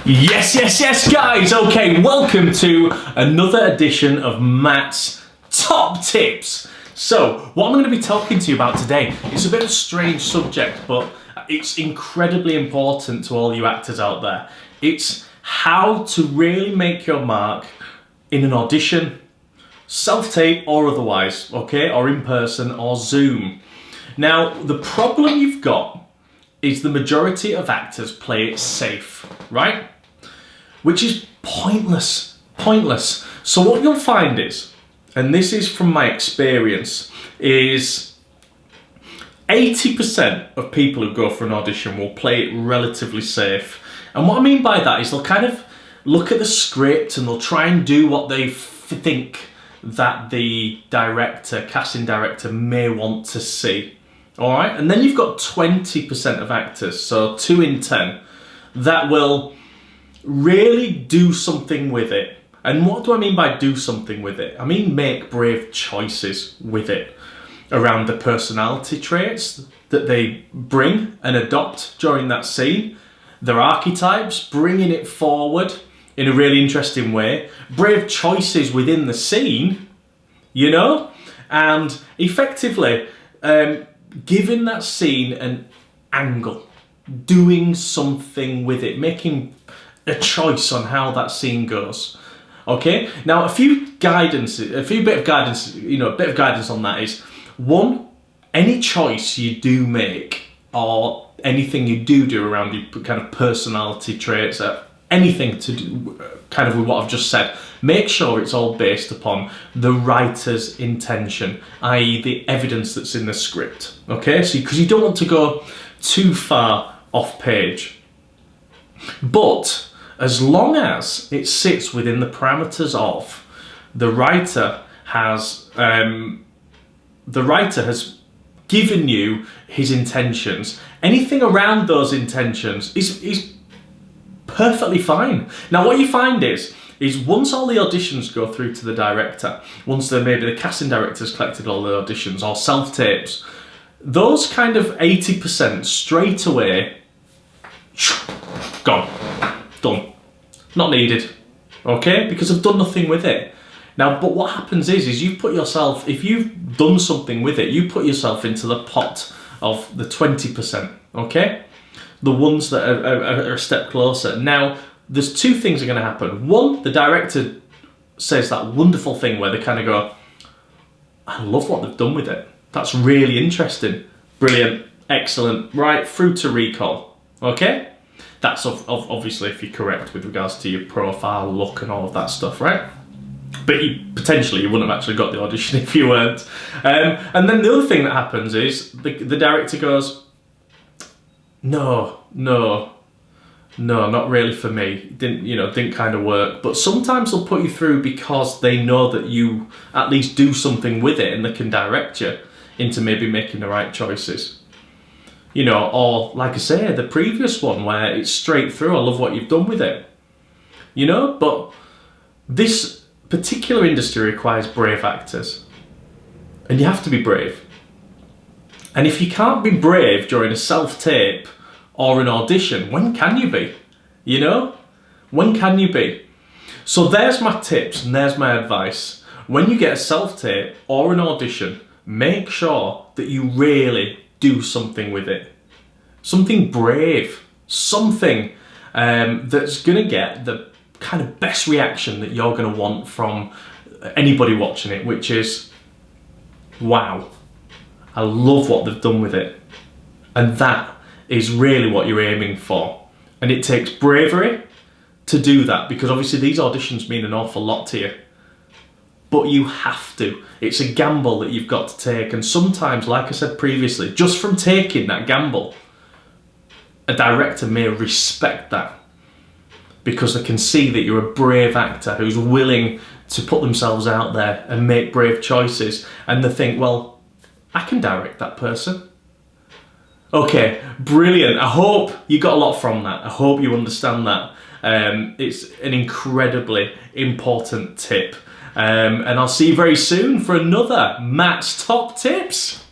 Yes, guys. Okay, welcome to another edition of Matt's Top Tips. So, what I'm going to be talking to you about today is a bit of a strange subject, but it's incredibly important to all you actors out there. It's how to really make your mark in an audition, self-tape or otherwise, okay, or in person or Zoom. Now, the problem you've got is the majority of actors play it safe, right? Which is pointless. So what you'll find is, and this is from my experience, is 80% of people who go for an audition will play it relatively safe. And what I mean by that is they'll kind of look at the script and they'll try and do what they think that the casting director may want to see. All right, and then you've got 20% of actors, so 2 in 10, that will really do something with it. And what do I mean by do something with it? I mean make brave choices with it around the personality traits that they bring and adopt during that scene, their archetypes, bringing it forward in a really interesting way, brave choices within the scene, you know, and effectively giving that scene an angle, doing something with it, making a choice on how that scene goes. Okay, now a bit of guidance, on that is, one, any choice you do make or anything you do around your kind of personality traits, anything to do kind of with what I've just said, make sure it's all based upon the writer's intention, i.e. the evidence that's in the script. Okay, so because you don't want to go too far off page, but as long as it sits within the parameters of the writer has given you his intentions, anything around those intentions is perfectly fine. Now what you find is once all the auditions go through to the director, once maybe the casting director's collected all the auditions or self-tapes, those kind of 80% straight away, gone. Done. Not needed. Okay? Because I've done nothing with it. Now, but what happens is you put yourself, if you've done something with it, you put yourself into the pot of the 20%. Okay? The ones that are a step closer. Now, there's 2 things are going to happen. One, the director says that wonderful thing where they kind of go, I love what they've done with it. That's really interesting. Brilliant. Excellent. Right, through to recall. Okay? That's obviously if you're correct with regards to your profile, look and all of that stuff, right? But potentially you wouldn't have actually got the audition if you weren't. And then the other thing that happens is the director goes, no, not really for me. Didn't kind of work. But sometimes they'll put you through because they know that you at least do something with it and they can direct you into maybe making the right choices. Or like I say, the previous one where it's straight through, I love what you've done with it. But this particular industry requires brave actors. And you have to be brave. And if you can't be brave during a self-tape or an audition, when can you be? When can you be? So there's my tips and there's my advice. When you get a self-tape or an audition, make sure that you really do something with it. Something brave. Something that's going to get the kind of best reaction that you're going to want from anybody watching it, which is, wow, I love what they've done with it. And that is really what you're aiming for. And it takes bravery to do that, because obviously these auditions mean an awful lot to you. But you have to. It's a gamble that you've got to take. And sometimes, like I said previously, just from taking that gamble, a director may respect that because they can see that you're a brave actor who's willing to put themselves out there and make brave choices. And they think, well, I can direct that person. Okay, brilliant. I hope you got a lot from that. I hope you understand that. It's an incredibly important tip. And I'll see you very soon for another Matt's Top Tips.